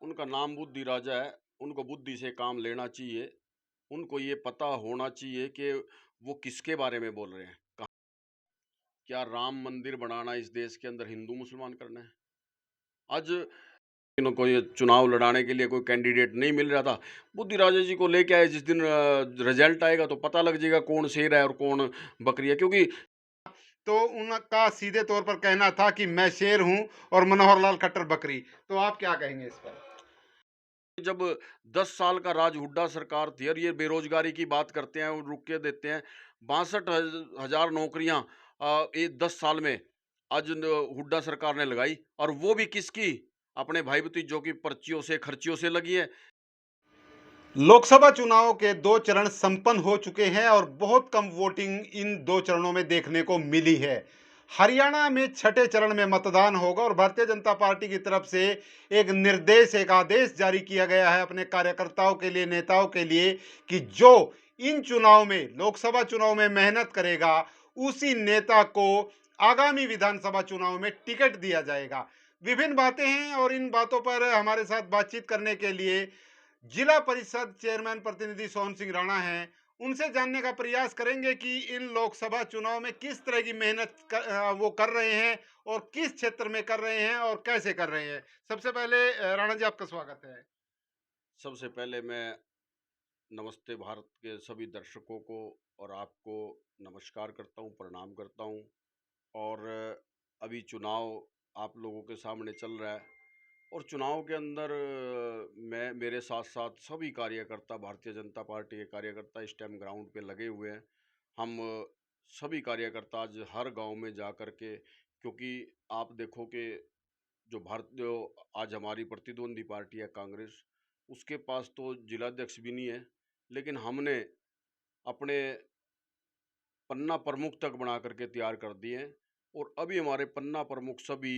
उनका नाम बुद्धि राजा है, उनको बुद्धि से काम लेना चाहिए। उनको ये पता होना चाहिए कि वो किसके बारे में बोल रहे हैं। क्या राम मंदिर बनाना इस देश के अंदर हिंदू मुसलमान करना है? आज इनको ये चुनाव लड़ाने के लिए कोई कैंडिडेट नहीं मिल रहा था। बुद्धि राजा जी को लेके आए, जिस दिन रिजल्ट आएगा तो पता लग जाएगा कौन शेर है और कौन बकरी है। क्योंकि तो उनका सीधे तौर पर कहना था कि मैं शेर हूं और मनोहर लाल खट्टर बकरी। तो आप क्या कहेंगे इस पर? जब 10 साल का राज हुड्डा सरकार थी और ये बेरोजगारी की बात करते हैं और रुक के देते हैं, 62,000 नौकरियां ये 10 साल में आज हुड्डा सरकार ने लगाई, और वो भी किसकी? अपने भाई भतीजों की पर्चियों से, खर्चियों से लगी है। लोकसभा चुनाव के 2 चरण संपन्न हो चुके हैं और बहुत कम वोटिंग इन 2 चरणों में देखने को मिली है। हरियाणा में छठे चरण में मतदान होगा और भारतीय जनता पार्टी की तरफ से एक निर्देश, एक आदेश जारी किया गया है अपने कार्यकर्ताओं के लिए, नेताओं के लिए, कि जो इन चुनाव में, लोकसभा चुनाव में मेहनत करेगा, उसी नेता को आगामी विधानसभा चुनाव में टिकट दिया जाएगा। विभिन्न बातें हैं और इन बातों पर हमारे साथ बातचीत करने के लिए जिला परिषद चेयरमैन प्रतिनिधि सोहन सिंह राणा हैं। उनसे जानने का प्रयास करेंगे कि इन लोकसभा चुनाव में किस तरह की मेहनत वो कर रहे हैं और किस क्षेत्र में कर रहे हैं और कैसे कर रहे हैं। सबसे पहले राणा जी, आपका स्वागत है। सबसे पहले मैं नमस्ते भारत के सभी दर्शकों को और आपको नमस्कार करता हूं, प्रणाम करता हूं। और अभी चुनाव आप लोगों के सामने चल रहा है, और चुनाव के अंदर मैं, मेरे साथ साथ सभी कार्यकर्ता, भारतीय जनता पार्टी के कार्यकर्ता इस टाइम ग्राउंड पे लगे हुए हैं। हम सभी कार्यकर्ता आज हर गांव में जा कर के, क्योंकि आप देखो कि जो आज हमारी प्रतिद्वंदी पार्टी है कांग्रेस, उसके पास तो जिलाध्यक्ष भी नहीं है, लेकिन हमने अपने पन्ना प्रमुख तक बना करके तैयार कर दिए हैं। और अभी हमारे पन्ना प्रमुख सभी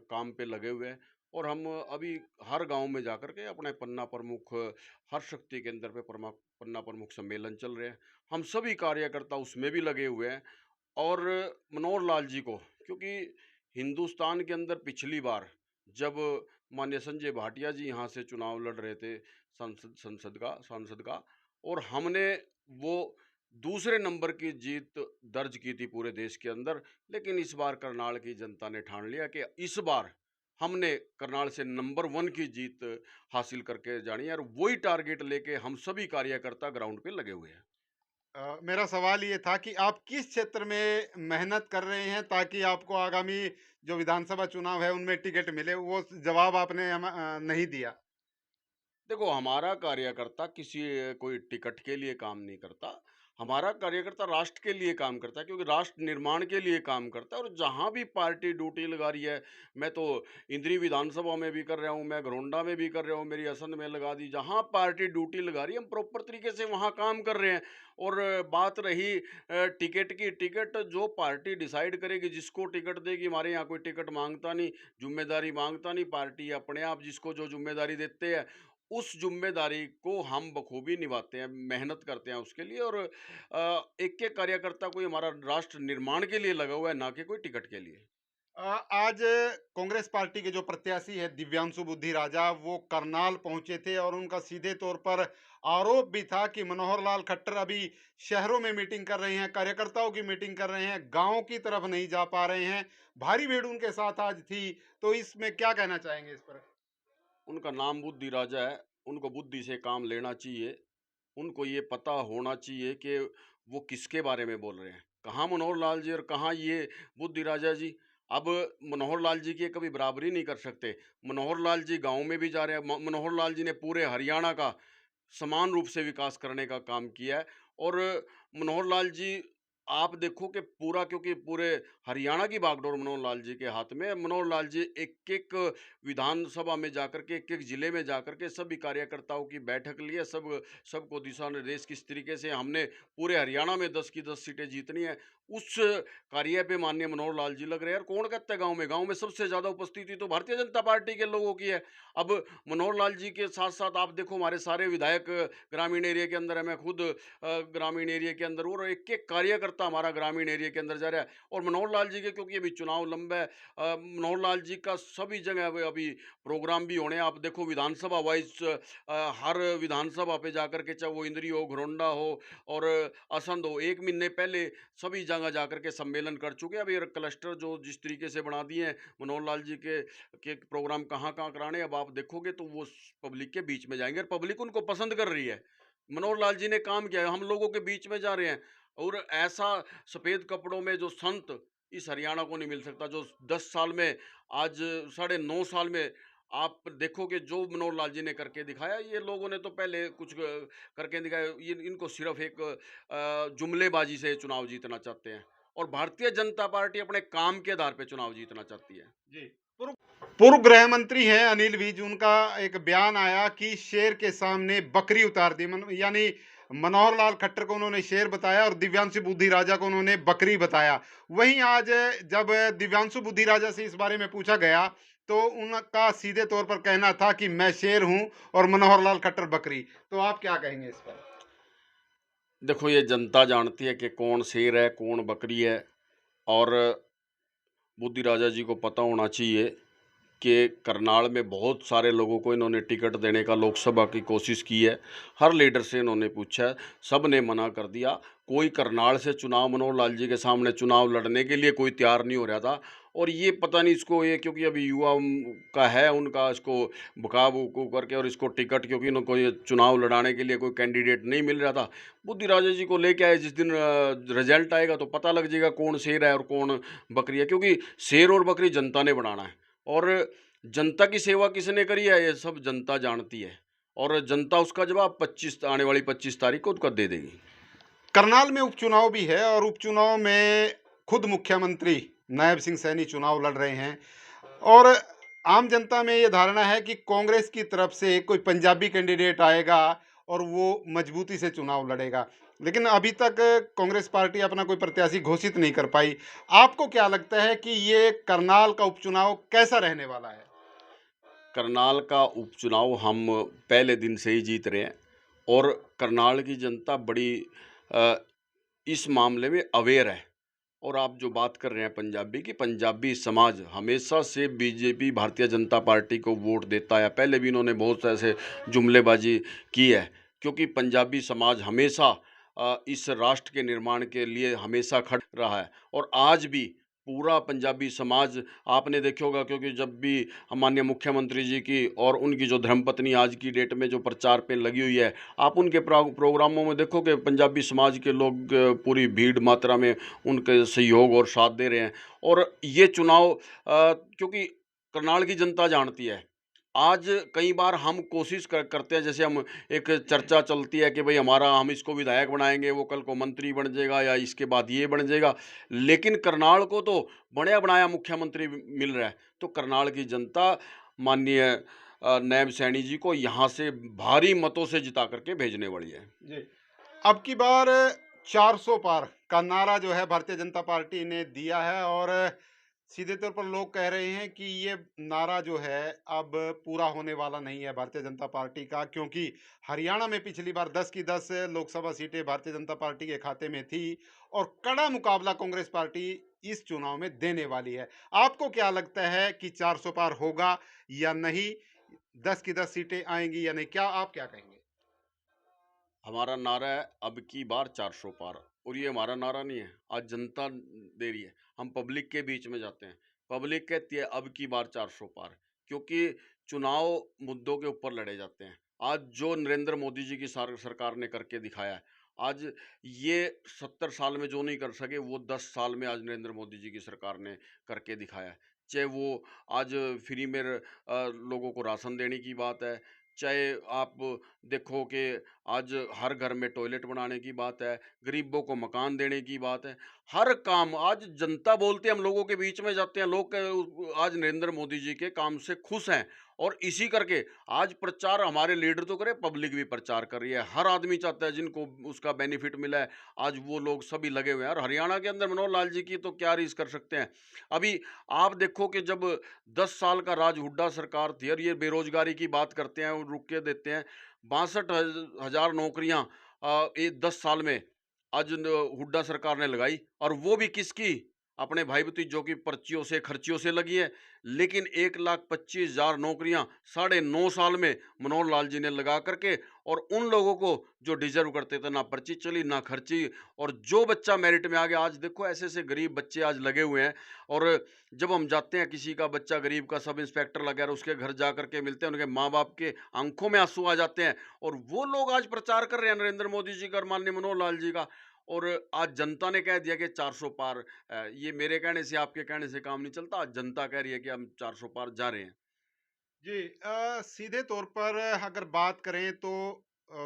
काम पे लगे हुए हैं, और हम अभी हर गांव में जाकर के अपने पन्ना प्रमुख, हर शक्ति केंद्र पे पन्ना प्रमुख सम्मेलन चल रहे हैं, हम सभी कार्यकर्ता उसमें भी लगे हुए हैं। और मनोहर लाल जी को, क्योंकि हिंदुस्तान के अंदर पिछली बार जब माननीय संजय भाटिया जी यहाँ से चुनाव लड़ रहे थे, सांसद का, और हमने वो दूसरे नंबर की जीत दर्ज की थी पूरे देश के अंदर। लेकिन इस बार करनाल की जनता ने ठान लिया कि इस बार हमने करनाल से नंबर 1 की जीत हासिल करके जानी है, और वही टारगेट लेके हम सभी कार्यकर्ता ग्राउंड पे लगे हुए हैं। मेरा सवाल ये था कि आप किस क्षेत्र में मेहनत कर रहे हैं ताकि आपको आगामी जो विधानसभा चुनाव है उनमें टिकट मिले, वो जवाब आपने नहीं दिया। देखो, हमारा कार्यकर्ता किसी कोई टिकट के लिए काम नहीं करता। हमारा कार्यकर्ता राष्ट्र के लिए काम करता है, क्योंकि राष्ट्र निर्माण के लिए काम करता है। और जहाँ भी पार्टी ड्यूटी लगा रही है, मैं तो इंद्री विधानसभा में भी कर रहा हूँ, मैं घरोंडा में भी कर रहा हूँ, मेरी असंध में लगा दी, जहाँ पार्टी ड्यूटी लगा रही है हम प्रॉपर तरीके से वहाँ काम कर रहे हैं। और बात रही टिकट की, टिकट जो पार्टी डिसाइड करेगी, जिसको टिकट देगी, हमारे यहाँ कोई टिकट मांगता नहीं, जिम्मेदारी मांगता नहीं, पार्टी अपने आप जिसको जो जिम्मेदारी देते हैं उस ज़िम्मेदारी को हम बखूबी निभाते हैं, मेहनत करते हैं उसके लिए। और एक-एक कार्यकर्ता कोई हमारा राष्ट्र निर्माण के लिए लगा हुआ है, ना कि कोई टिकट के लिए। आज कांग्रेस पार्टी के जो प्रत्याशी है दिव्यांशु बुद्धि राजा, वो करनाल पहुंचे थे और उनका सीधे तौर पर आरोप भी था कि मनोहर लाल खट्टर अभी शहरों में मीटिंग कर रहे हैं, कार्यकर्ताओं की मीटिंग कर रहे हैं, गांव की तरफ नहीं जा पा रहे हैं। भारी भीड़ उनके साथ आज थी। तो इसमें क्या कहना चाहेंगे इस पर? उनका नाम बुद्धि राजा है, उनको बुद्धि से काम लेना चाहिए। उनको ये पता होना चाहिए कि वो किसके बारे में बोल रहे हैं। कहाँ मनोहर लाल जी और कहाँ ये बुद्धि राजा जी। अब मनोहर लाल जी की कभी बराबरी नहीं कर सकते। मनोहर लाल जी गाँव में भी जा रहे हैं। म मनोहर लाल जी ने पूरे हरियाणा का समान रूप से विकास करने का काम किया है। और मनोहर लाल जी, आप देखो कि पूरा, क्योंकि पूरे हरियाणा की बागडोर मनोहर लाल जी के हाथ में है। मनोहर लाल जी एक-एक विधानसभा में जाकर के, एक-एक जिले में जाकर के सभी कार्यकर्ताओं की बैठक लिए, सबको दिशा निर्देश किस तरीके से हमने पूरे हरियाणा में 10 की 10 सीटें जीतनी है, उस कार्य पे माननीय मनोहर लाल जी लग रहे हैं। और कौन कहता है गाँव में सबसे ज़्यादा उपस्थिति तो भारतीय जनता पार्टी के लोगों की है। अब मनोहर लाल जी के साथ-साथ आप देखो, हमारे सारे विधायक ग्रामीण एरिया के अंदर है, मैं खुद ग्रामीण एरिया के अंदर हूँ, और एक-एक कार्यकर्ता कार्यकर्ता हमारा ग्रामीण एरिया के अंदर जा रहा है। और मनोहर लाल जी के, क्योंकि अभी चुनाव लंबा है, मनोहर लाल जी का सभी जगह अभी प्रोग्राम भी होने हैं। आप देखो विधानसभा वाइज हर विधानसभा पे जाकर के, चाहे वो इंद्री हो, घरोंडा हो और असंध हो, 1 महीने पहले सभी जगह जाकर के सम्मेलन कर चुके हैं। अब ये क्लस्टर जो जिस तरीके से बना दिए हैं मनोहर लाल जी के प्रोग्राम कहाँ कहाँ कराने, अब आप देखोगे तो वो पब्लिक के बीच में जाएंगे और पब्लिक उनको पसंद कर रही है। मनोहर लाल जी ने काम किया है, हम लोगों के बीच में जा रहे हैं। और ऐसा सफेद कपड़ों में जो संत इस हरियाणा को नहीं मिल सकता, जो 10 साल में, आज 9.5 साल में आप देखोगे जो मनोहर लाल जी ने करके दिखाया। ये लोगों ने तो पहले कुछ करके दिखाया, ये इनको सिर्फ एक जुमलेबाजी से चुनाव जीतना चाहते हैं। और भारतीय जनता पार्टी अपने काम के आधार पे चुनाव जीतना चाहती है। जी। पूर्व पूर्व गृह मंत्री हैं अनिल विज, उनका एक बयान आया कि शेर के सामने बकरी उतार दी, यानी मनोहर लाल खट्टर को उन्होंने शेर बताया और दिव्यांशु बुद्धि राजा को उन्होंने बकरी बताया। वहीं आज जब दिव्यांशु बुद्धि राजा से इस बारे में पूछा गया तो उनका सीधे तौर पर कहना था कि मैं शेर हूं और मनोहर लाल खट्टर बकरी। तो आप क्या कहेंगे इस पर? देखो, ये जनता जानती है कि कौन शेर है कौन बकरी है। और बुद्धि राजा जी को पता होना चाहिए कि करनाल में बहुत सारे लोगों को इन्होंने टिकट देने का लोकसभा की कोशिश की है। हर लीडर से इन्होंने पूछा है, सब ने मना कर दिया। कोई करनाल से चुनाव मनोहर लाल जी के सामने चुनाव लड़ने के लिए कोई तैयार नहीं हो रहा था। और ये पता नहीं इसको, ये क्योंकि अभी युवा का है उनका, इसको भुका भुकू करके और इसको टिकट, क्योंकि इनको ये चुनाव लड़ाने के लिए कोई कैंडिडेट नहीं मिल रहा था। बुद्धि राजा जी को लेके आए, जिस दिन रिजल्ट आएगा तो पता लग जाएगा कौन शेर है और कौन बकरी है। क्योंकि शेर और बकरी जनता ने बनाना है और जनता की सेवा किसने करी है ये सब जनता जानती है। और जनता उसका जवाब 25 आने वाली 25 तारीख को उसका दे देगी। करनाल में उपचुनाव भी है और उपचुनाव में खुद मुख्यमंत्री नायब सिंह सैनी चुनाव लड़ रहे हैं और आम जनता में ये धारणा है कि कांग्रेस की तरफ से कोई पंजाबी कैंडिडेट आएगा और वो मजबूती से चुनाव लड़ेगा, लेकिन अभी तक कांग्रेस पार्टी अपना कोई प्रत्याशी घोषित नहीं कर पाई। आपको क्या लगता है कि ये करनाल का उपचुनाव कैसा रहने वाला है? करनाल का उपचुनाव हम पहले दिन से ही जीत रहे हैं और करनाल की जनता बड़ी अ, इस मामले में अवेयर है। और आप जो बात कर रहे हैं पंजाबी की, पंजाबी समाज हमेशा से बीजेपी भारतीय जनता पार्टी को वोट देता है। पहले भी इन्होंने बहुत ऐसे जुमलेबाजी की है, क्योंकि पंजाबी समाज हमेशा इस राष्ट्र के निर्माण के लिए हमेशा खड़ा रहा है। और आज भी पूरा पंजाबी समाज आपने देखा होगा, क्योंकि जब भी माननीय मुख्यमंत्री जी की और उनकी जो धर्मपत्नी आज की डेट में जो प्रचार पे लगी हुई है, आप उनके प्रोग्रामों में देखोगे पंजाबी समाज के लोग पूरी भीड़ मात्रा में उनके सहयोग और साथ दे रहे हैं। और ये चुनाव क्योंकि करनाल की जनता जानती है। आज कई बार हम कोशिश करते हैं, जैसे हम एक चर्चा चलती है कि भाई हमारा, हम इसको विधायक बनाएंगे, वो कल को मंत्री बन जाएगा या इसके बाद ये बन जाएगा। लेकिन करनाल को तो बढ़िया बनाया मुख्यमंत्री मिल रहा है। तो करनाल की जनता माननीय नायब सैनी जी को यहाँ से भारी मतों से जिता करके भेजने वाली है। जी। अब की बार 400 पार का नारा जो है भारतीय जनता पार्टी ने दिया है और सीधे तौर पर लोग कह रहे हैं कि ये नारा जो है अब पूरा होने वाला नहीं है भारतीय जनता पार्टी का, क्योंकि हरियाणा में पिछली बार 10 की 10 लोकसभा सीटें भारतीय जनता पार्टी के खाते में थी और कड़ा मुकाबला कांग्रेस पार्टी इस चुनाव में देने वाली है। आपको क्या लगता है कि 400 पार होगा या नहीं? 10 की 10 सीटें आएंगी या नहीं? क्या आप क्या कहेंगे? हमारा नारा है अब की बार 400 पार। और ये हमारा नारा नहीं है, आज जनता दे रही है। हम पब्लिक के बीच में जाते हैं, पब्लिक कहती है अब की बार 400 पार। क्योंकि चुनाव मुद्दों के ऊपर लड़े जाते हैं। आज जो नरेंद्र मोदी जी की सरकार ने करके दिखाया है, आज ये 70 साल में जो नहीं कर सके वो 10 साल में आज नरेंद्र मोदी जी की सरकार ने करके दिखाया है। चाहे वो आज फ्री में लोगों को राशन देने की बात है, चाहे आप देखो कि आज हर घर में टॉयलेट बनाने की बात है, गरीबों को मकान देने की बात है। हर काम आज जनता बोलती है, हम लोगों के बीच में जाते हैं, लोग आज नरेंद्र मोदी जी के काम से खुश हैं। और इसी करके आज प्रचार हमारे लीडर तो करे, पब्लिक भी प्रचार कर रही है। हर आदमी चाहता है जिनको उसका बेनिफिट मिला है, आज वो लोग सभी लगे हुए हैं। और हरियाणा के अंदर मनोहर लाल जी की तो क्या रीस कर सकते हैं। अभी आप देखो कि जब 10 साल का राज हुड्डा सरकार थी और ये बेरोजगारी की बात करते हैं और रुक के देते हैं, 62,000 नौकरियां ये 10 साल में आज हुड्डा सरकार ने लगाई, और वो भी किसकी? अपने भाई भतीजों की पर्चियों से, खर्चियों से लगी है। लेकिन 1,25,000 नौकरियां 9.5 साल में मनोहर लाल जी ने लगा करके, और उन लोगों को जो डिजर्व करते थे, ना पर्ची चली ना खर्ची, और जो बच्चा मेरिट में आ गया। आज देखो ऐसे ऐसे गरीब बच्चे आज लगे हुए हैं, और जब हम जाते हैं, किसी का बच्चा गरीब का सब इंस्पेक्टर लगा है और उसके घर जा करके मिलते हैं, उनके माँ बाप के आंखों में आंसू आ जाते हैं। और वो लोग आज प्रचार कर रहे हैं नरेंद्र मोदी जी का और माननीय मनोहर लाल जी का। और आज जनता ने कह दिया कि 400 पार। ये मेरे कहने से, आपके कहने से काम नहीं चलता। आज जनता कह रही है कि हम 400 पार जा रहे हैं। जी, सीधे तौर पर अगर बात करें तो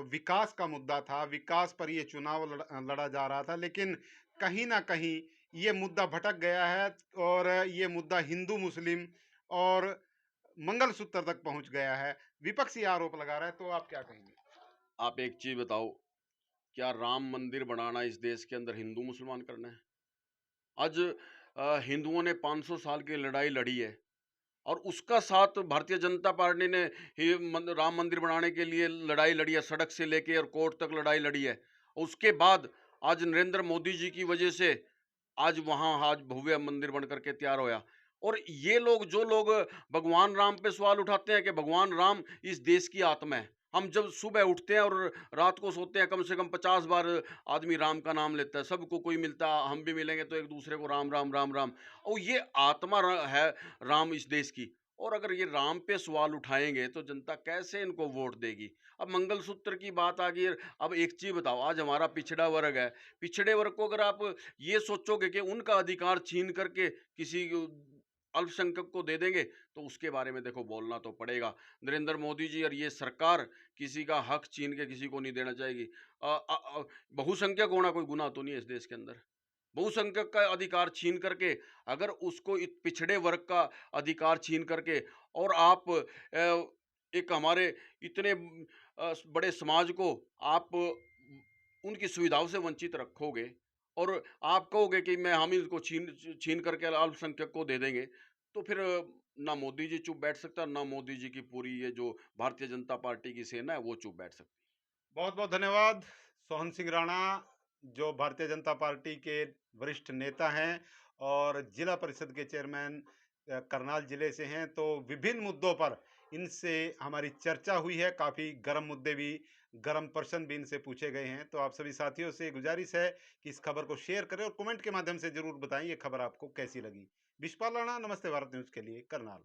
विकास का मुद्दा था, विकास पर ये चुनाव लड़ा जा रहा था, लेकिन कहीं न कहीं ये मुद्दा भटक गया है और ये मुद्दा हिंदू-मुस्लिम और मंगलसूत्र तक पहुँच गया है। विपक्ष ये आरोप लगा रहा है, तो आप क्या कहेंगे? आप एक चीज बताओ, क्या राम मंदिर बनाना इस देश के अंदर हिंदू मुसलमान करना है? आज हिंदुओं ने 500 साल की लड़ाई लड़ी है, और उसका साथ भारतीय जनता पार्टी ने राम मंदिर बनाने के लिए लड़ाई लड़ी है, सड़क से लेके और कोर्ट तक लड़ाई लड़ी है। उसके बाद आज नरेंद्र मोदी जी की वजह से आज वहां आज भव्य मंदिर बन करके तैयार होया। और ये लोग, जो लोग भगवान राम पे सवाल उठाते हैं कि भगवान राम इस देश की आत्मा है, हम जब सुबह उठते हैं और रात को सोते हैं, कम से कम 50 बार आदमी राम का नाम लेता है। सबको कोई मिलता, हम भी मिलेंगे तो एक दूसरे को राम राम राम राम। और ये आत्मा है राम इस देश की। और अगर ये राम पे सवाल उठाएंगे तो जनता कैसे इनको वोट देगी? अब मंगलसूत्र की बात आ गई है। अब एक चीज बताओ, आज हमारा पिछड़ा वर्ग है, पिछड़े वर्ग को अगर आप ये सोचोगे कि उनका अधिकार छीन करके किसी अल्पसंख्यक को दे देंगे, तो उसके बारे में देखो बोलना तो पड़ेगा। नरेंद्र मोदी जी और ये सरकार किसी का हक छीन के किसी को नहीं देना चाहेगी। बहुसंख्यक होना कोई गुनाह तो नहीं है इस देश के अंदर। बहुसंख्यक का अधिकार छीन करके, अगर उसको पिछड़े वर्ग का अधिकार छीन करके, और आप एक हमारे इतने बड़े समाज को आप उनकी सुविधाओं से वंचित रखोगे, और आप कहोगे कि मैं हम इसको छीन छीन करके अल्पसंख्यक को दे देंगे, तो फिर ना मोदी जी चुप बैठ सकता, ना मोदी जी की पूरी ये जो भारतीय जनता पार्टी की सेना है वो चुप बैठ सकती। बहुत-बहुत धन्यवाद। सोहन सिंह राणा, जो भारतीय जनता पार्टी के वरिष्ठ नेता हैं और जिला परिषद के चेयरमैन करनाल जिले से हैं, तो विभिन्न मुद्दों पर इनसे हमारी चर्चा हुई है। काफ़ी गर्म मुद्दे भी, गर्म प्रश्न भी इनसे पूछे गए हैं। तो आप सभी साथियों से गुजारिश है कि इस खबर को शेयर करें और कमेंट के माध्यम से ज़रूर बताएँ ये खबर आपको कैसी लगी। विशपाल राणा, नमस्ते भारत न्यूज़ के लिए करनाल।